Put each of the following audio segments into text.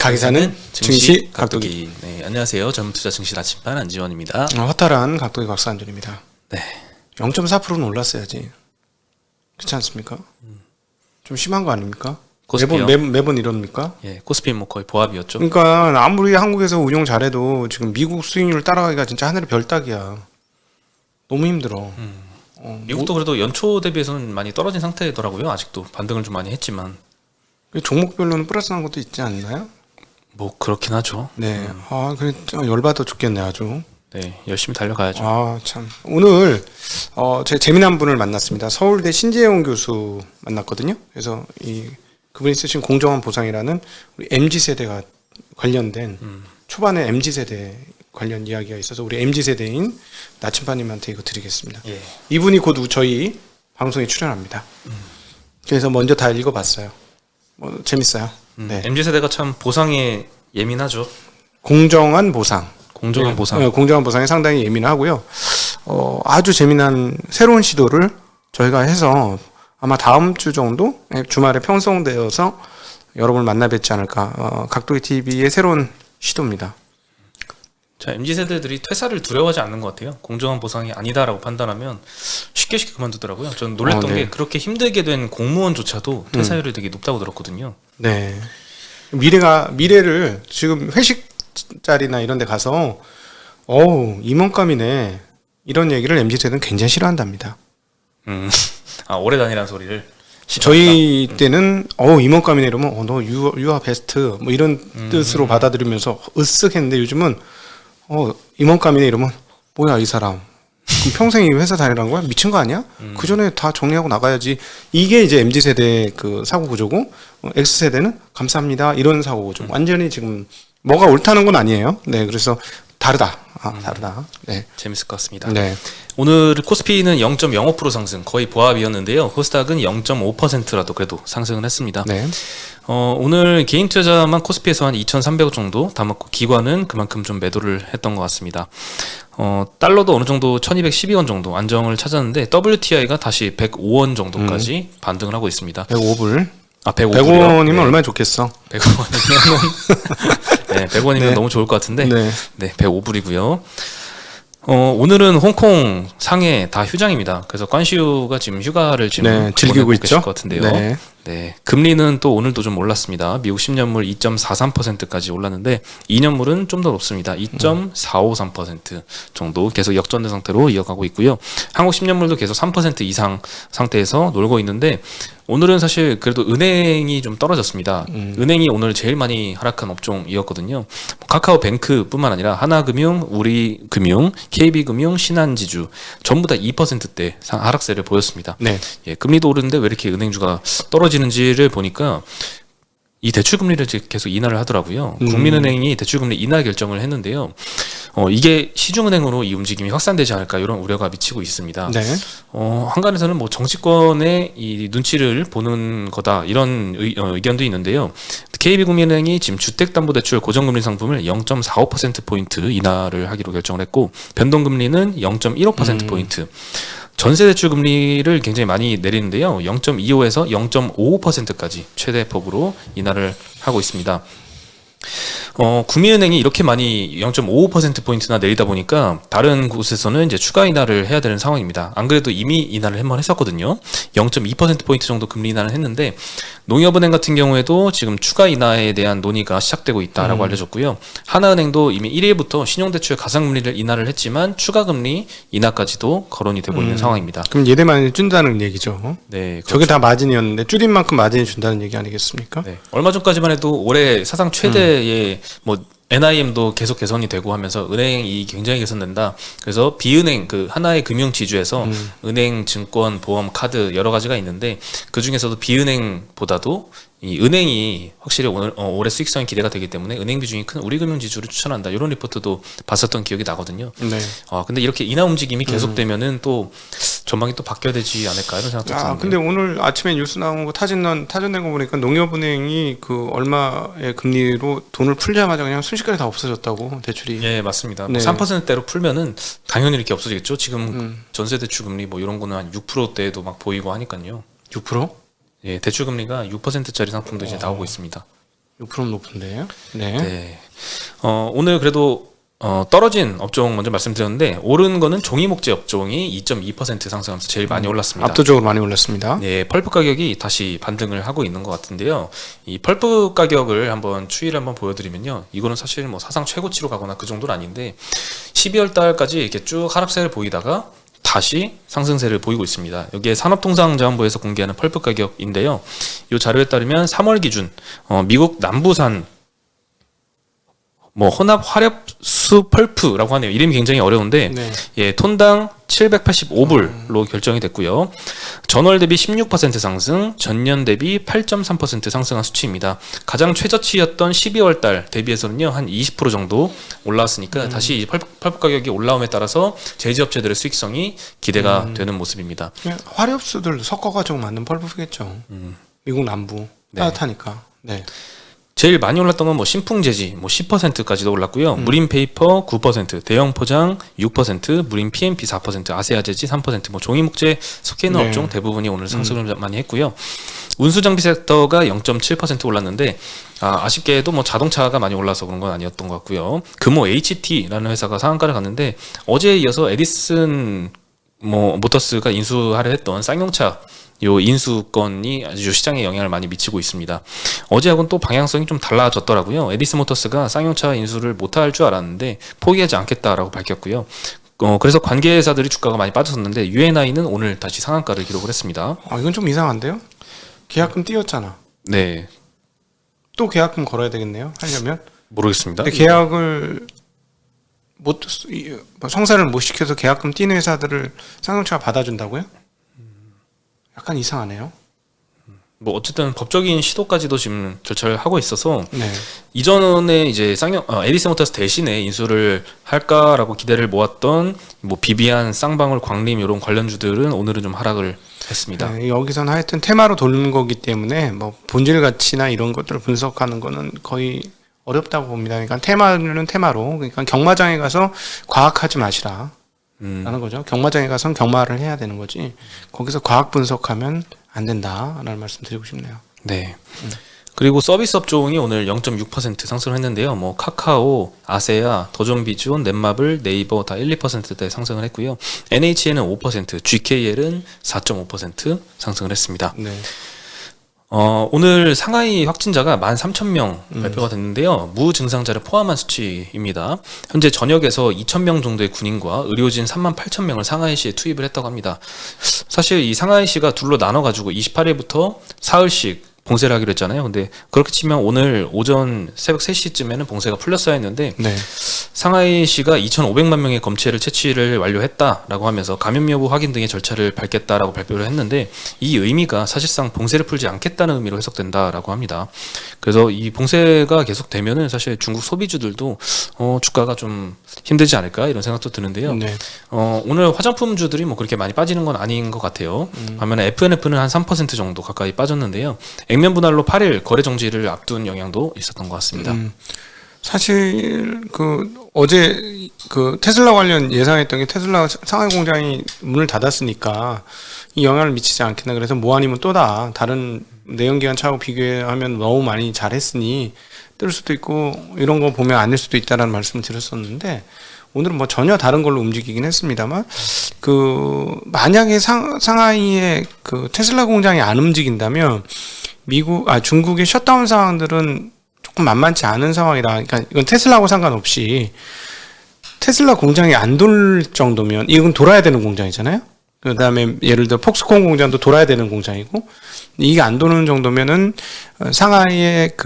자기사는 증시 각도기. 네, 안녕하세요. 전문투자 증시 나침반 안지원입니다. 허탈한 각도기 박사 안준입니다. 네. 0.4%는 올랐어야지. 그렇지 않습니까? 좀 심한 거 아닙니까? 코스피요? 매번 이럽니까? 예, 코스피 뭐 거의 보합이었죠. 그러니까 아무리 한국에서 운용 잘해도 지금 미국 수익률 따라가기가 진짜 하늘의 별따기야. 너무 힘들어. 미국도 그래도 연초 대비해서는 많이 떨어진 상태더라고요. 아직도 반등을 좀 많이 했지만. 종목별로는 플러스 난 것도 있지 않나요? 뭐 그렇긴 하죠. 네. 아, 그래 열받아 죽겠네 아주. 네, 열심히 달려가야죠. 아, 참. 오늘 제 재미난 분을 만났습니다. 서울대 신재용 교수 만났거든요. 그래서 그분이 쓰신 공정한 보상이라는 우리 MZ세대가 관련된 초반에 MZ세대 관련 이야기가 있어서 우리 MZ세대인 나침반님한테 이거 드리겠습니다. 예. 이분이 곧 저희 방송에 출연합니다. 그래서 먼저 다 읽어봤어요. 재밌어요. 네. MZ세대가 참 보상에 예민하죠. 공정한 보상. 공정한 보상. 네, 공정한 보상에 상당히 예민하고요. 아주 재미난 새로운 시도를 저희가 해서 아마 다음 주 정도 주말에 편성되어서 여러분을 만나 뵙지 않을까. 각도기 TV의 새로운 시도입니다. 자, MZ세대들이 퇴사를 두려워하지 않는 것 같아요. 공정한 보상이 아니다라고 판단하면 쉽게 그만두더라고요. 저는 놀랬던 게 그렇게 힘들게 된 공무원조차도 퇴사율이 되게 높다고 들었거든요. 네. 미래를 지금 회식 자리나 이런 데 가서 임원감이네 이런 얘기를 MZ세대는 굉장히 싫어한답니다. 아, 오래 다니라는 소리를 저희 때는 임원감이네 이러면 너 you are best 뭐 이런 뜻으로 받아들이면서 으쓱했는데 요즘은 임원감이네 이러면 뭐야 이 사람 그럼 평생 이 회사 다니라는 거야? 미친 거 아니야? 그 전에 다 정리하고 나가야지. 이게 이제 MZ세대 그 사고 구조고 X세대는 감사합니다 이런 사고 구조. 완전히 지금 뭐가 옳다는 건 아니에요. 네, 그래서 다르다. 다르다. 네, 재밌을 것 같습니다. 네. 오늘 코스피는 0.05% 상승, 거의 보합이었는데요. 코스닥은 0.5%라도 그래도 상승을 했습니다. 네. 오늘 개인 투자자만 코스피에서 한 2,300억 정도 담았고 기관은 그만큼 좀 매도를 했던 것 같습니다. 달러도 어느 정도 1,212원 정도 안정을 찾았는데 WTI가 다시 105원 정도까지 반등을 하고 있습니다. 105불. 105원이면 네. 얼마나 좋겠어. 100원이면 네, 100원이면 네. 너무 좋을 것 같은데 네. 네, 105불이고요. 오늘은 홍콩, 상해 다 휴장입니다. 그래서 관시우가 지금 휴가를 지금 즐기고 있죠. 계실 것 같은데요. 네. 네, 금리는 또 오늘도 좀 올랐습니다. 미국 10년물 2.43%까지 올랐는데 2년물은 좀 더 높습니다. 2.453% 정도 계속 역전된 상태로 이어가고 있고요. 한국 10년물도 계속 3% 이상 상태에서 놀고 있는데 오늘은 사실 그래도 은행이 좀 떨어졌습니다. 은행이 오늘 제일 많이 하락한 업종이었거든요. 카카오뱅크뿐만 아니라 하나금융, 우리금융, KB금융, 신한지주 전부 다 2%대 하락세를 보였습니다. 네. 예, 금리도 오르는데 왜 이렇게 은행주가 떨어지는지를 보니까 이 대출금리를 계속 인하를 하더라고요. 국민은행이 대출금리 인하 결정을 했는데요. 이게 시중은행으로 이 움직임이 확산되지 않을까 이런 우려가 미치고 있습니다. 네. 한간에서는 뭐 정치권의 이 눈치를 보는 거다 이런 의견도 있는데요. KB국민은행이 지금 주택담보대출 고정금리 상품을 0.45%포인트 인하를 하기로 결정을 했고 변동금리는 0.15%포인트 전세대출 금리를 굉장히 많이 내리는데요. 0.25에서 0.55%까지 최대폭으로 인하를 하고 있습니다. 국민은행이 이렇게 많이 0.55%포인트나 내리다 보니까 다른 곳에서는 이제 추가 인하를 해야 되는 상황입니다. 안 그래도 이미 인하를 한번 했었거든요. 0.2%포인트 정도 금리 인하를 했는데 농협은행 같은 경우에도 지금 추가 인하에 대한 논의가 시작되고 있다라고 알려졌고요. 하나은행도 이미 1일부터 신용대출 가상금리를 인하를 했지만 추가 금리 인하까지도 거론이 되고 있는 상황입니다. 그럼 얘네만 준다는 얘기죠. 네, 그렇죠. 저게 다 마진이었는데 줄인 만큼 마진이 준다는 얘기 아니겠습니까? 네. 얼마 전까지만 해도 올해 사상 최대의 뭐 NIM도 계속 개선이 되고 하면서 은행이 굉장히 개선된다. 그래서 비은행 그 하나의 금융 지주에서 은행, 증권, 보험, 카드 여러 가지가 있는데 그 중에서도 비은행보다도 이 은행이 확실히 올해 수익성이 기대가 되기 때문에 은행 비중이 큰 우리금융 지주를 추천한다. 이런 리포트도 봤었던 기억이 나거든요. 네. 근데 이렇게 인하 움직임이 계속되면은 또 전망이 또 바뀌어야 되지 않을까 이런 생각도 드는데. 근데 오늘 아침에 뉴스 나온 거 타진된 거 보니까 농협은행이 그 얼마의 금리로 돈을 풀자마자 그냥 순식간에 다 없어졌다고 대출이. 예, 맞습니다. 네. 3%대로 풀면은 당연히 이렇게 없어지겠죠. 지금 전세대출 금리 뭐 이런 거는 한 6%대도 막 보이고 하니까요. 6%? 예, 대출 금리가 6%짜리 상품도 이제 나오고 있습니다. 6%는 높은데요. 네. 네. 오늘 그래도 떨어진 업종 먼저 말씀드렸는데 오른 거는 종이목재 업종이 2.2% 상승하면서 제일 많이 올랐습니다. 압도적으로 많이 올랐습니다. 네, 펄프 가격이 다시 반등을 하고 있는 것 같은데요. 이 펄프 가격을 한번 추이를 한번 보여드리면요. 이거는 사실 뭐 사상 최고치로 가거나 그 정도는 아닌데 12월 달까지 이렇게 쭉 하락세를 보이다가 다시 상승세를 보이고 있습니다. 여기에 산업통상자원부에서 공개하는 펄프 가격인데요. 이 자료에 따르면 3월 기준 미국 남부산 혼합 화력수 펄프라고 하네요. 이름이 굉장히 어려운데 네. 예, 톤당 785불로 결정이 됐고요. 전월 대비 16% 상승, 전년 대비 8.3% 상승한 수치입니다. 가장 최저치였던 12월 달 대비해서는요, 한 20% 정도 올라왔으니까 다시 펄프 가격이 올라옴에 따라서 제지업체들의 수익성이 기대가 되는 모습입니다. 화력수들 섞어가지고 만든 펄프겠죠. 미국 남부 네. 따뜻하니까. 네. 제일 많이 올랐던 건 신풍 재지 10%까지도 올랐고요. 무림 페이퍼 9%, 대형 포장 6%, 무림 PMP 4%, 아세아 재지 3%, 종이 목재 속해 있는 네. 업종 대부분이 오늘 상승을 많이 했고요. 운수 장비 섹터가 0.7% 올랐는데 아쉽게도 자동차가 많이 올라서 그런 건 아니었던 것 같고요. 금호 HT라는 회사가 상한가를 갔는데 어제에 이어서 에디슨 모터스가 인수하려 했던 쌍용차 요 인수건이 아주 시장에 영향을 많이 미치고 있습니다. 어제하고는 또 방향성이 좀 달라졌더라고요. 에디슨 모터스가 쌍용차 인수를 못할 줄 알았는데 포기하지 않겠다라고 밝혔고요. 그래서 관계사들이 주가가 많이 빠졌었는데 UNI는 오늘 다시 상한가를 기록을 했습니다. 이건 좀 이상한데요? 계약금 띄었잖아. 네, 또 계약금 걸어야 되겠네요. 하려면. 모르겠습니다. 근데 계약을 성사를 못 시켜서 계약금 띄는 회사들을 쌍용차가 받아준다고요? 약간 이상하네요. 어쨌든 법적인 시도까지도 지금 절차를 하고 있어서 네. 이전에 이제 에디슨 모터스 대신에 인수를 할까라고 기대를 모았던 비비안, 쌍방울, 광림 이런 관련주들은 오늘은 좀 하락을 했습니다. 네, 여기서는 하여튼 테마로 돌는 거기 때문에 본질 가치나 이런 것들을 분석하는 거는 거의 어렵다고 봅니다. 그러니까 테마는 테마로, 그러니까 경마장에 가서 과학하지 마시라. 라는 거죠. 경마장에 가서는 경마를 해야 되는 거지. 거기서 과학 분석하면 안 된다라는 말씀 드리고 싶네요. 네. 그리고 서비스 업종이 오늘 0.6% 상승을 했는데요. 카카오, 아세아, 더존비주온, 넷마블, 네이버 다 1, 2%대 상승을 했고요. NHN은 5%, GKL은 4.5% 상승을 했습니다. 네. 오늘 상하이 확진자가 13,000명 발표가 됐는데요. 무증상자를 포함한 수치입니다. 현재 전역에서 2,000명 정도의 군인과 의료진 38,000명을 상하이시에 투입을 했다고 합니다. 사실 이 상하이시가 둘로 나눠가지고 28일부터 사흘씩 봉쇄를 하기로 했잖아요. 근데 그렇게 치면 오늘 오전 새벽 3시쯤에는 봉쇄가 풀렸어야 했는데 네. 상하이시가 2,500만 명의 검체를 채취를 완료했다라고 하면서 감염 여부 확인 등의 절차를 밟겠다라고 발표를 했는데 이 의미가 사실상 봉쇄를 풀지 않겠다는 의미로 해석된다라고 합니다. 그래서 이 봉쇄가 계속되면은 사실 중국 소비주들도 주가가 좀 힘들지 않을까 이런 생각도 드는데요. 네. 오늘 화장품주들이 그렇게 많이 빠지는 건 아닌 것 같아요. 반면에 FNF는 한 3% 정도 가까이 빠졌는데요. 액면 분할로 8일 거래 정지를 앞둔 영향도 있었던 것 같습니다. 사실 어제 테슬라 관련 예상했던 게 테슬라 상하이 공장이 문을 닫았으니까 이 영향을 미치지 않겠나. 그래서 뭐 아니면 또다 다른 내연기관 차하고 비교하면 너무 많이 잘했으니 뜰 수도 있고 이런 거 보면 아닐 수도 있다라는 말씀을 드렸었는데 오늘은 전혀 다른 걸로 움직이긴 했습니다만 만약에 상하이의 테슬라 공장이 안 움직인다면 중국의 셧다운 상황들은 조금 만만치 않은 상황이라. 그러니까 이건 테슬라하고 상관없이 테슬라 공장이 안 돌 정도면 이건 돌아야 되는 공장이잖아요. 그다음에 예를 들어 폭스콘 공장도 돌아야 되는 공장이고 이게 안 도는 정도면은 상하이의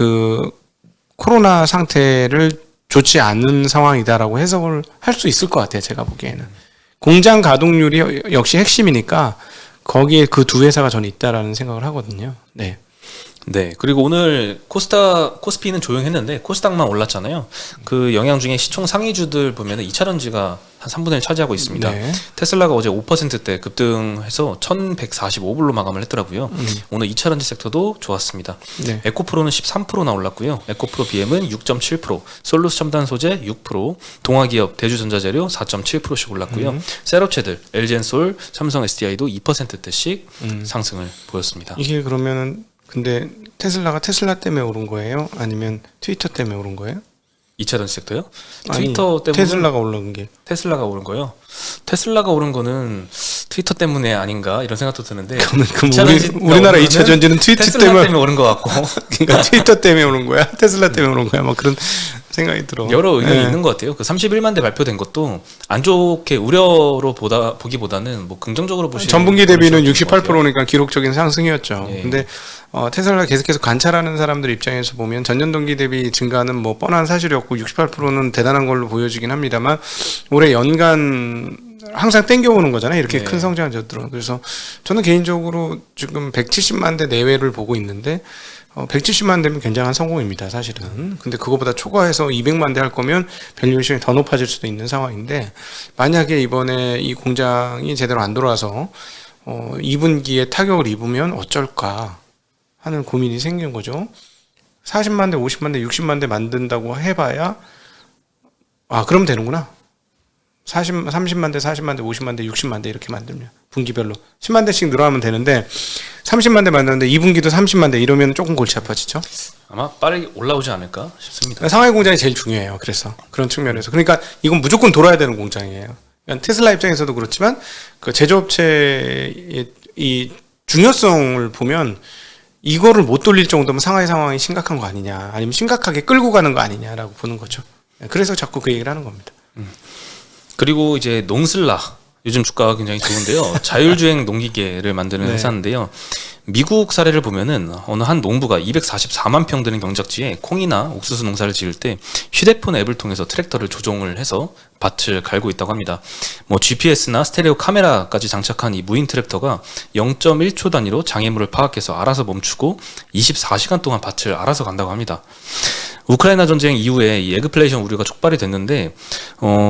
코로나 상태를 좋지 않은 상황이다라고 해석을 할 수 있을 것 같아요. 제가 보기에는 공장 가동률이 역시 핵심이니까 거기에 그 두 회사가 저는 있다라는 생각을 하거든요. 네. 네. 그리고 오늘 코스피는 조용했는데 코스닥만 올랐잖아요. 그 영향 중에 시총 상위주들 보면은 2차전지가 한 3분의 1 차지하고 있습니다. 네. 테슬라가 어제 5%대 급등해서 1,145불로 마감을 했더라고요. 오늘 2차전지 섹터도 좋았습니다. 네. 에코프로는 13%나 올랐고요. 에코프로 BM은 6.7%, 솔루스 첨단 소재 6%, 동아기업 대주전자재료 4.7%씩 올랐고요. 셀업체들 LG엔솔, 삼성 SDI도 2%대씩 상승을 보였습니다. 이게 그러면은 근데 테슬라가 테슬라 때문에 오른 거예요? 아니면 트위터 때문에 오른 거예요? 2차 전지 섹터요? 아니, 트위터 때문에 테슬라가 오른 게. 테슬라가 오른 거요. 테슬라가 오른 거는 트위터 때문에 아닌가 이런 생각도 드는데. 그럼 2차 우리, 전지가 우리나라 오른 2차 거는 전지는 트위터 테슬라 때문에 오른 것 같고. 그러니까 트위터 때문에 오른 거야? 테슬라 때문에 오른 거야? 뭐 그런 생각이 들어. 여러 의견이 네. 있는 것 같아요. 그 31만 대 발표된 것도 안 좋게 우려로 보기보다는 뭐 긍정적으로 보시는 전분기 대비는 분이 있을 것 같아요. 68%니까 기록적인 상승이었죠. 예. 근데 테슬라 계속해서 관찰하는 사람들 입장에서 보면 전년 동기 대비 증가는 뭐 뻔한 사실이었고 68%는 대단한 걸로 보여지긴 합니다만 올해 연간 항상 땡겨오는 거잖아요. 이렇게 네. 큰 성장을 줬더라고요. 그래서 저는 개인적으로 지금 170만 대 내외를 보고 있는데 170만 대면 굉장한 성공입니다, 사실은. 근데 그거보다 초과해서 200만 대 할 거면 밸류에이션이 더 높아질 수도 있는 상황인데 만약에 이번에 이 공장이 제대로 안 돌아와서 2분기에 타격을 입으면 어쩔까 하는 고민이 생긴 거죠. 40만 대, 50만 대, 60만 대 만든다고 해봐야 그럼 되는구나. 30만 대, 40만 대, 50만 대, 60만 대 이렇게 만들면 분기별로 10만 대씩 늘어나면 되는데 30만 대 만드는데 2분기도 30만 대 이러면 조금 골치 아파지죠. 아마 빠르게 올라오지 않을까 싶습니다. 상하이 공장이 제일 중요해요. 그래서 그런 측면에서 그러니까 이건 무조건 돌아야 되는 공장이에요. 그러니까 테슬라 입장에서도 그렇지만 그 제조업체의 이 중요성을 보면 이거를 못 돌릴 정도면 상하이 상황이 심각한 거 아니냐, 아니면 심각하게 끌고 가는 거 아니냐라고 보는 거죠. 그래서 자꾸 그 얘기를 하는 겁니다. 그리고 이제 농슬라 요즘 주가가 굉장히 좋은데요. 자율주행 농기계를 만드는 네. 회사인데요. 미국 사례를 보면은 어느 한 농부가 244만 평 되는 경작지에 콩이나 옥수수 농사를 지을 때 휴대폰 앱을 통해서 트랙터를 조종을 해서 밭을 갈고 있다고 합니다. 뭐 GPS나 스테레오 카메라까지 장착한 이 무인 트랙터가 0.1초 단위로 장애물을 파악해서 알아서 멈추고 24시간 동안 밭을 알아서 간다고 합니다. 우크라이나 전쟁 이후에 이 에그플레이션 우려가 촉발이 됐는데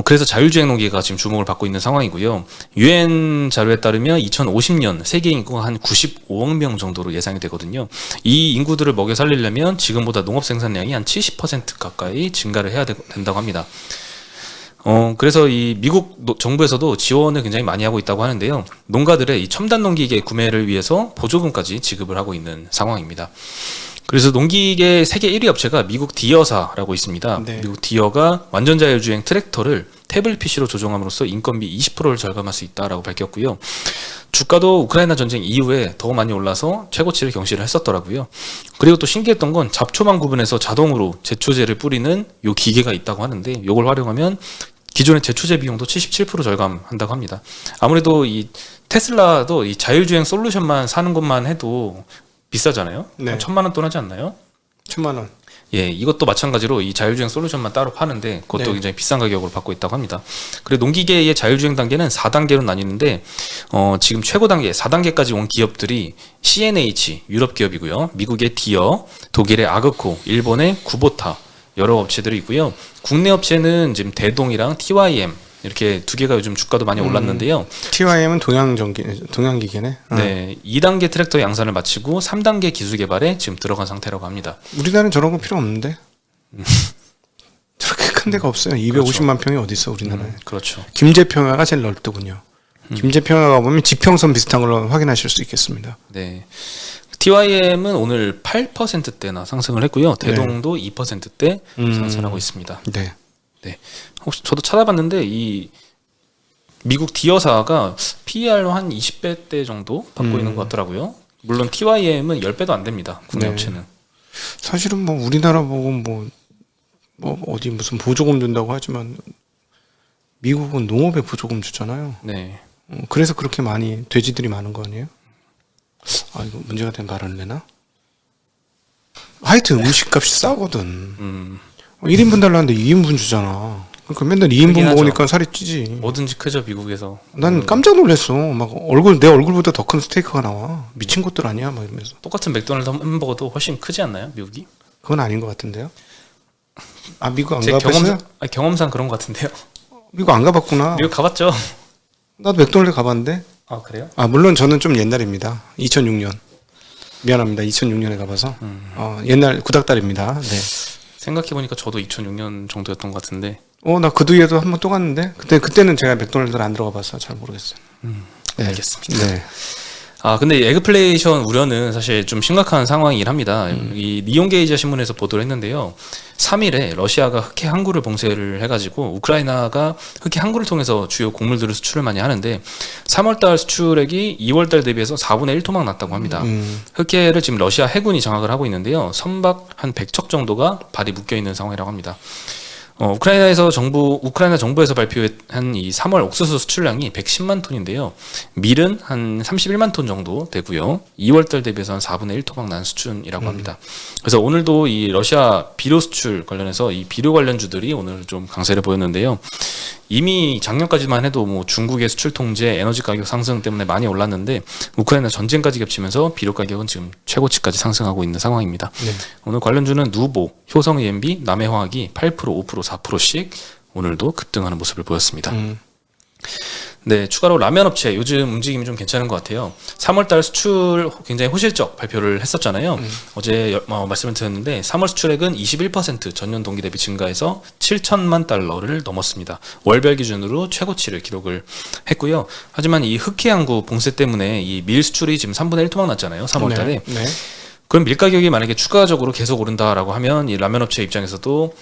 그래서 자율주행 농기계가 지금 주목을 받고 있는 상황이고요. UN 자료에 따르면 2050년 세계 인구가 한 95억 명 정도로 예상이 되거든요. 이 인구들을 먹여 살리려면 지금보다 농업 생산량이 한 70% 가까이 증가를 해야 된다고 합니다. 그래서 이 미국 정부에서도 지원을 굉장히 많이 하고 있다고 하는데요. 농가들의 이 첨단 농기계 구매를 위해서 보조금까지 지급을 하고 있는 상황입니다. 그래서 농기계 세계 1위 업체가 미국 디어사라고 있습니다. 네. 미국 디어가 완전 자율주행 트랙터를 태블릿 PC로 조종함으로써 인건비 20%를 절감할 수 있다라고 밝혔고요. 주가도 우크라이나 전쟁 이후에 더 많이 올라서 최고치를 경신을 했었더라고요. 그리고 또 신기했던 건 잡초만 구분해서 자동으로 제초제를 뿌리는 요 기계가 있다고 하는데 이걸 활용하면 기존의 제초제 비용도 77% 절감한다고 합니다. 아무래도 이 테슬라도 이 자율주행 솔루션만 사는 것만 해도 비싸잖아요. 네. 한 1,000만 원 돈 하지 않나요? 1,000만 원. 예, 이것도 마찬가지로 이 자율주행 솔루션만 따로 파는데 그것도 네. 굉장히 비싼 가격으로 받고 있다고 합니다. 그리고 농기계의 자율주행 단계는 4단계로 나뉘는데 지금 최고 단계 4단계까지 온 기업들이 CNH 유럽 기업이고요. 미국의 디어, 독일의 아그코, 일본의 구보타 여러 업체들이 있고요. 국내 업체는 지금 대동이랑 TYM 이렇게 두 개가 요즘 주가도 많이 올랐는데요. TYM은 동양기계네. 네, 2단계 트랙터 양산을 마치고 3단계 기술 개발에 지금 들어간 상태라고 합니다. 우리나라는 저런 거 필요 없는데. 저렇게 큰 데가 없어요. 250만 평이 어디 있어 우리나라에. 그렇죠. 김제평야가 제일 넓더군요. 김제평야가 보면 지평선 비슷한 걸로 확인하실 수 있겠습니다. 네. TYM은 오늘 8%대나 상승을 했고요. 대동도 2%대 상승하고 있습니다. 네. 네. 혹시 저도 찾아봤는데 이 미국 디어사가 PER로 한 20배대 정도 받고 있는 것 같더라고요. 물론 TYM은 10배도 안 됩니다. 국내 네. 업체는. 사실은 뭐 우리나라 보고 뭐 어디 무슨 보조금 준다고 하지만 미국은 농업에 보조금 주잖아요. 네. 그래서 그렇게 많이 돼지들이 많은 거 아니에요? 이거 문제가 된 발언을 내나? 하여튼 음식값이 싸거든. 1인분 달라는데 2인분 주잖아. 그러니까 맨날 2인분 크긴 먹으니까 살이 찌지. 뭐든지 크죠 미국에서. 난 깜짝 놀랐어. 막 내 얼굴보다 더 큰 스테이크가 나와. 미친 것들 아니야? 막 이러면서. 똑같은 맥도날드 햄버거도 훨씬 크지 않나요 미국이? 그건 아닌 것 같은데요. 미국 안 제 가봤어요? 경험상 그런 것 같은데요. 미국 안 가봤구나. 미국 가봤죠? 나도 맥도날드 가봤는데. 아 그래요? 물론 저는 좀 옛날입니다. 2006년. 미안합니다. 2006년에 가봐서. 옛날 구닥다리입니다. 네. 생각해보니까 저도 2006년 정도였던 것 같은데. 나 그 뒤에도 한 번 또 갔는데 그때는 제가 맥도날드를 안 들어가 봐서 잘 모르겠어요. 네. 알겠습니다. 네. 근데 에그플레이션 우려는 사실 좀 심각한 상황이긴 합니다. 이 니온게이자 신문에서 보도를 했는데요. 3일에 러시아가 흑해 항구를 봉쇄를 해가지고 우크라이나가 흑해 항구를 통해서 주요 곡물들을 수출을 많이 하는데 3월달 수출액이 2월달 대비해서 4분의 1토막 났다고 합니다. 흑해를 지금 러시아 해군이 장악을 하고 있는데요. 선박 한 100척 정도가 발이 묶여 있는 상황이라고 합니다. 우크라이나 정부에서 발표한 이 3월 옥수수 수출량이 110만 톤인데요. 밀은 한 31만 톤 정도 되고요. 2월달 대비해서 한 4분의 1 토막 난 수준이라고 합니다. 그래서 오늘도 이 러시아 비료 수출 관련해서 이 비료 관련주들이 오늘 좀 강세를 보였는데요. 이미 작년까지만 해도 뭐 중국의 수출 통제, 에너지 가격 상승 때문에 많이 올랐는데 우크라이나 전쟁까지 겹치면서 비료 가격은 지금 최고치까지 상승하고 있는 상황입니다. 네. 오늘 관련주는 누보, 효성 ENB, 남해화학이 8%, 5%, 4%씩 오늘도 급등하는 모습을 보였습니다. 네, 추가로 라면 업체 요즘 움직임이 좀 괜찮은 것 같아요. 3월달 수출 굉장히 호실적 발표를 했었잖아요. 어제 말씀을 드렸는데 3월 수출액은 21% 전년 동기 대비 증가해서 7천만 달러를 넘었습니다. 월별 기준으로 최고치를 기록을 했고요. 하지만 이 흑해 항구 봉쇄 때문에 이 밀 수출이 지금 3분의 1 토막 났잖아요. 3월달에. 네, 네. 그럼 밀 가격이 만약에 추가적으로 계속 오른다라고 하면 이 라면 업체 입장에서도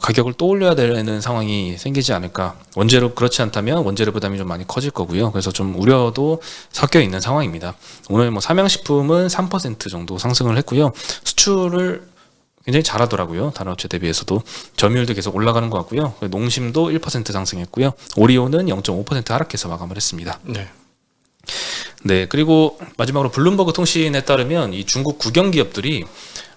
가격을 또 올려야 되는 상황이 생기지 않을까. 원재료 그렇지 않다면 원재료 부담이 좀 많이 커질 거고요. 그래서 좀 우려도 섞여 있는 상황입니다. 오늘 뭐 삼양식품은 3% 정도 상승을 했고요. 수출을 굉장히 잘하더라고요. 다른 업체 대비해서도 점유율도 계속 올라가는 것 같고요. 농심도 1% 상승했고요. 오리온은 0.5% 하락해서 마감을 했습니다. 네. 네, 그리고 마지막으로 블룸버그 통신에 따르면 이 중국 국영 기업들이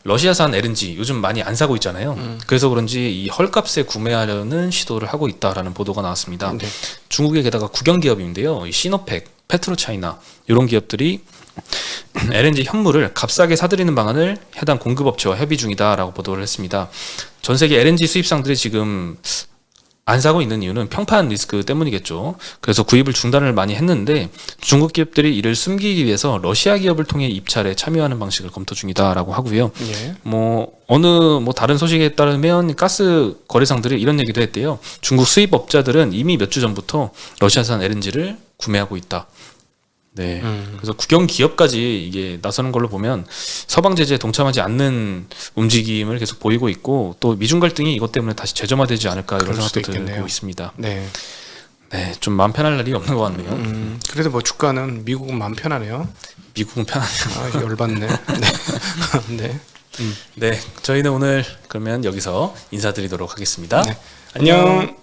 러시아산 LNG 요즘 많이 안 사고 있잖아요. 그래서 그런지 이 헐값에 구매하려는 시도를 하고 있다라는 보도가 나왔습니다. 네. 중국의 게다가 국영 기업인데요. 이 시노팩, 페트로차이나 이런 기업들이 LNG 현물을 값싸게 사들이는 방안을 해당 공급업체와 협의 중이다라고 보도를 했습니다. 전 세계 LNG 수입상들이 지금 안 사고 있는 이유는 평판 리스크 때문이겠죠. 그래서 구입을 중단을 많이 했는데 중국 기업들이 이를 숨기기 위해서 러시아 기업을 통해 입찰에 참여하는 방식을 검토 중이다라고 하고요. 예. 다른 소식에 따르면 가스 거래상들이 이런 얘기도 했대요. 중국 수입업자들은 이미 몇 주 전부터 러시아산 LNG를 구매하고 있다. 네. 그래서 국영 기업까지 이게 나서는 걸로 보면 서방 제재에 동참하지 않는 움직임을 계속 보이고 있고 또 미중 갈등이 이것 때문에 다시 재점화되지 않을까 이런 생각도 들고 있습니다. 네. 네, 좀 마음 편할 날이 없는 것 같네요. 그래도 뭐 주가는 미국은 마음 편하네요. 미국은 편하네요. 열받네. 네. 네. 네, 저희는 오늘 그러면 여기서 인사드리도록 하겠습니다. 네. 안녕.